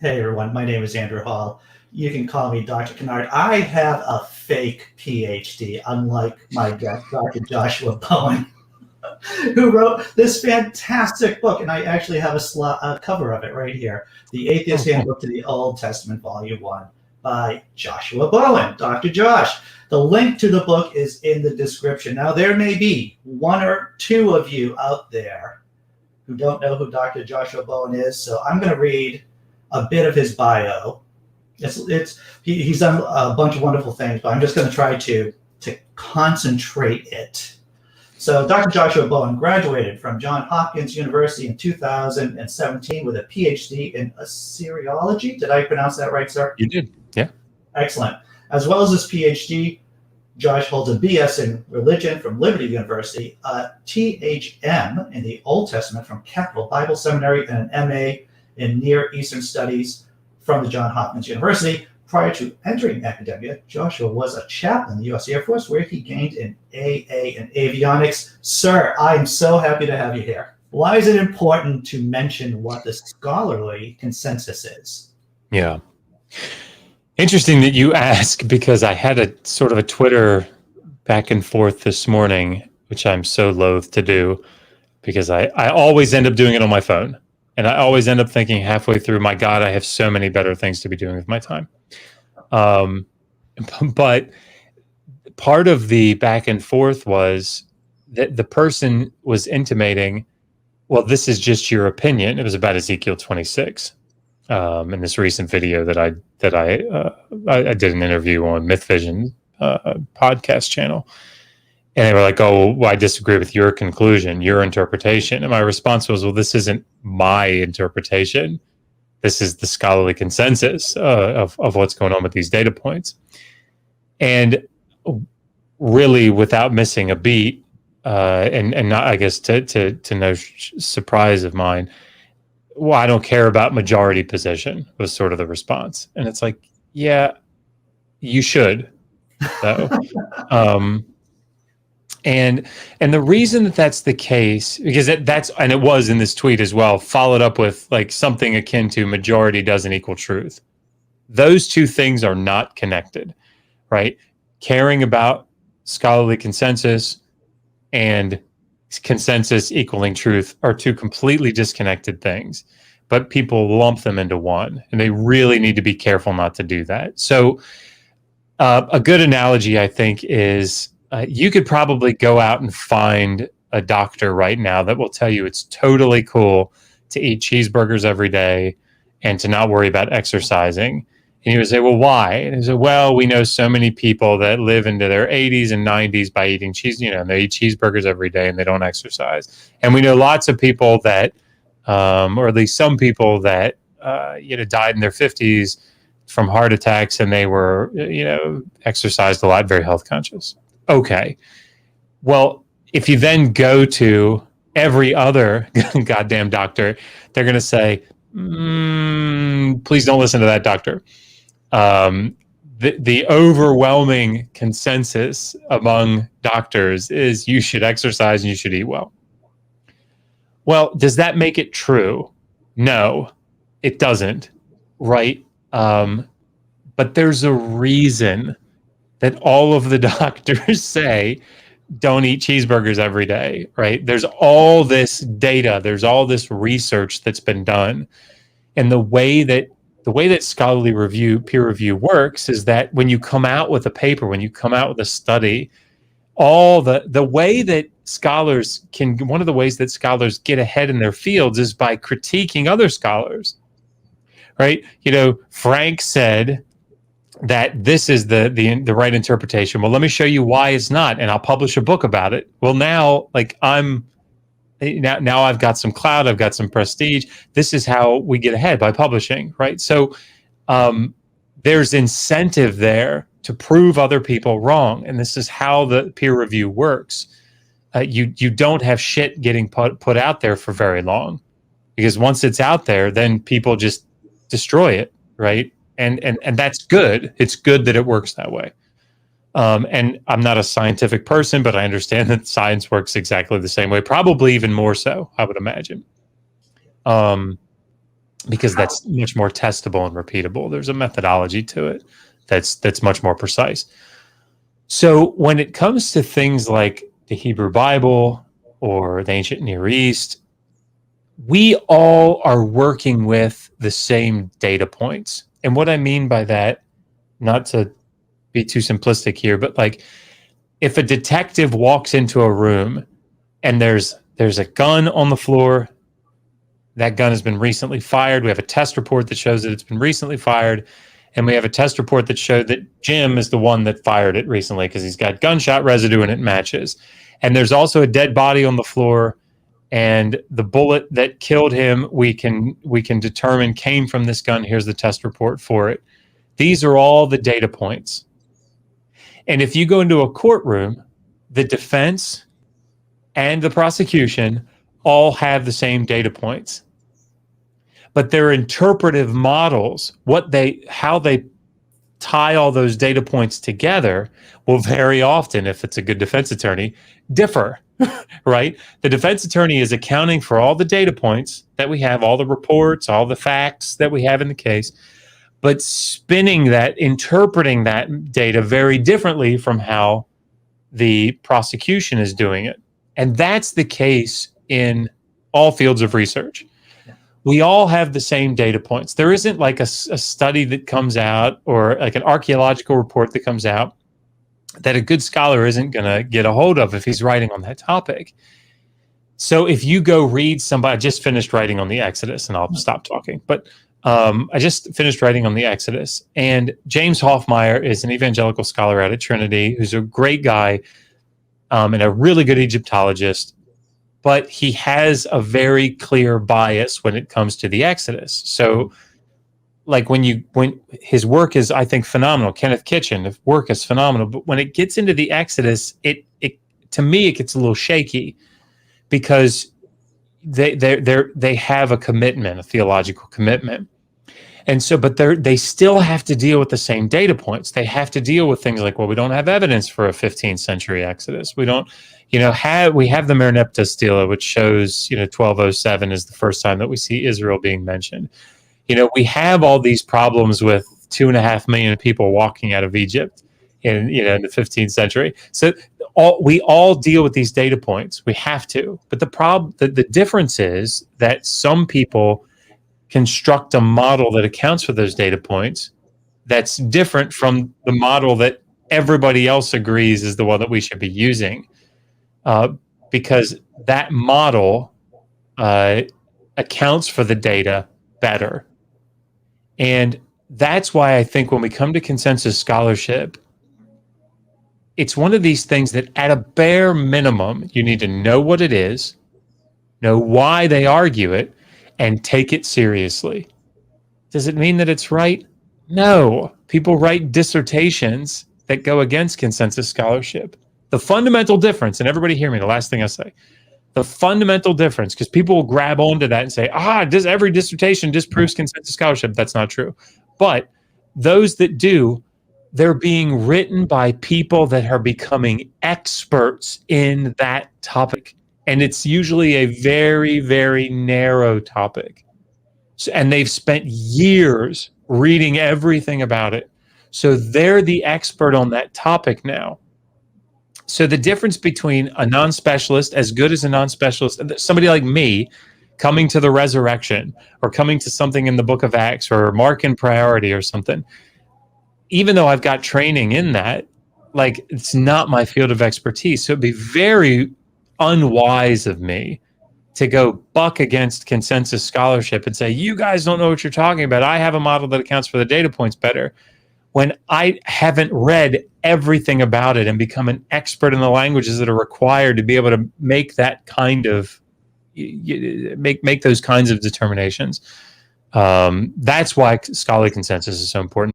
Hey everyone, my name is Andrew Hall. You can call me Dr. Kennard. I have a fake PhD, unlike my guest, Dr. Joshua Bowen, who wrote this fantastic book. And I actually have a cover of it right here, The Atheist Handbook to the Old Testament, Volume 1, by Joshua Bowen, Dr. Josh. The link to the book is in the description. Now, there may be one or two of you out there who don't know who Dr. Joshua Bowen is, so I'm going to read a bit of his bio. He's done a bunch of wonderful things, but I'm just going to try to concentrate it. So Dr. Joshua Bowen graduated from Johns Hopkins University in 2017 with a Ph.D. in Assyriology. Did I pronounce that right, sir? You did, yeah. Excellent. As well as his Ph.D., Josh holds a B.S. in religion from Liberty University, a Th.M. in the Old Testament from Capital Bible Seminary, and an M.A. in Near Eastern Studies from the Johns Hopkins University. Prior to entering academia, Joshua was a chaplain in the U.S. Airforce, where he gained an A.A. in Avionics. Sir, I'm so happy to have you here. Why is it important to mention what the scholarly consensus is? Yeah. Interesting that you ask, because I had a sort of a Twitter back and forth this morning, which I'm so loath to do, because I always end up doing it on my phone. And I always end up thinking halfway through, my God, I have so many better things to be doing with my time. But part of the back and forth was that the person was intimating, well, this is just your opinion. It was about Ezekiel 26. In this recent video that I did an interview on Myth Vision podcast channel. And they were like, oh, well, I disagree with your conclusion, your interpretation. And my response was, well, this isn't my interpretation. This is the scholarly consensus of what's going on with these data points. And really, without missing a beat, and not, I guess, to no surprise of mine, well, I don't care about majority position, was sort of the response. And it's like, yeah, you should, though. And the reason that that's the case, because that's, and it was in this tweet as well, followed up with like something akin to majority doesn't equal truth. Those two things are not connected, right? Caring about scholarly consensus and consensus equaling truth are two completely disconnected things, but people lump them into one, and they really need to be careful not to do that. So a good analogy, I think, is you could probably go out and find a doctor right now that will tell you it's totally cool to eat cheeseburgers every day and to not worry about exercising. And you would say, well, why? And he said, well, we know so many people that live into their 80s and 90s by eating cheese, and they eat cheeseburgers every day and they don't exercise. And we know lots of people that, or at least some people that, died in their 50s from heart attacks, and they were, exercised a lot, very health conscious. Okay. Well, if you then go to every other goddamn doctor, they're going to say, please don't listen to that doctor. The overwhelming consensus among doctors is you should exercise and you should eat well. Well, does that make it true? No, it doesn't, right? But there's a reason that all of the doctors say don't eat cheeseburgers every day, right? There's all this data, there's all this research that's been done. And the way that scholarly peer review works is that when you come out with a paper, when you come out with a study, all the way that one of the ways that scholars get ahead in their fields is by critiquing other scholars, right? Frank said that this is the right interpretation. Well, let me show you why it's not, and I'll publish a book about it. Well, now, now I've got some clout, I've got some prestige. This is how we get ahead, by publishing, right? So there's incentive there to prove other people wrong, and this is how the peer review works. You don't have shit getting put out there for very long, because once it's out there, then people just destroy it, right? And that's good. It's good that it works that way. And I'm not a scientific person, but I understand that science works exactly the same way, probably even more so, I would imagine. because that's much more testable and repeatable. There's a methodology to it that's much more precise. So when it comes to things like the Hebrew Bible or the ancient Near East, we all are working with the same data points. And what I mean by that, not to be too simplistic here, but like if a detective walks into a room and there's a gun on the floor, that gun has been recently fired. We have a test report that shows that it's been recently fired. And we have a test report that showed that Jim is the one that fired it recently because he's got gunshot residue and it matches. And there's also a dead body on the floor. And the bullet that killed him, we can determine came from this gun. Here's the test report for it. These are all the data points. And if you go into a courtroom, the defense and the prosecution all have the same data points. But their interpretive models, how they tie all those data points together will very often, if it's a good defense attorney, differ, right? The defense attorney is accounting for all the data points that we have, all the reports, all the facts that we have in the case, but spinning that, interpreting that data very differently from how the prosecution is doing it. And that's the case in all fields of research. We all have the same data points. There isn't like a study that comes out or like an archaeological report that comes out that a good scholar isn't going to get a hold of if he's writing on that topic. So if you go read somebody, I just finished writing on the Exodus, and I'll stop talking, but I just finished writing on the Exodus, and James Hoffmeyer is an evangelical scholar out at Trinity who's a great guy and a really good Egyptologist. But he has a very clear bias when it comes to the Exodus. So like when his work is, I think, phenomenal. Kenneth Kitchen, his work is phenomenal. But when it gets into the Exodus, it to me, it gets a little shaky because they have a commitment, a theological commitment. And so, but they still have to deal with the same data points. They have to deal with things like, well, we don't have evidence for a 15th century Exodus. We don't, we have the Merneptah stela, which shows, 1207 is the first time that we see Israel being mentioned. We have all these problems with 2.5 million people walking out of Egypt in the 15th century. So we all deal with these data points. We have to. But the difference is that some people construct a model that accounts for those data points that's different from the model that everybody else agrees is the one that we should be using, because that model accounts for the data better. And that's why I think when we come to consensus scholarship, it's one of these things that at a bare minimum, you need to know what it is, know why they argue it, and take it seriously. Does it mean that it's right? No. People write dissertations that go against consensus scholarship. The fundamental difference, and everybody hear me, the last thing I say, the fundamental difference, because people will grab onto that and say, every dissertation disproves consensus scholarship. That's not true. But those that do, they're being written by people that are becoming experts in that topic. And it's usually a very, very narrow topic. And they've spent years reading everything about it. So they're the expert on that topic now. So the difference between a non-specialist, as good as a non-specialist, somebody like me coming to the resurrection or coming to something in the book of Acts or Mark in priority or something, even though I've got training in that, like it's not my field of expertise. So it'd be very unwise of me to go buck against consensus scholarship and say, you guys don't know what you're talking about. I have a model that accounts for the data points better, when I haven't read everything about it and become an expert in the languages that are required to be able to make that kind of make those kinds of determinations. That's why scholarly consensus is so important.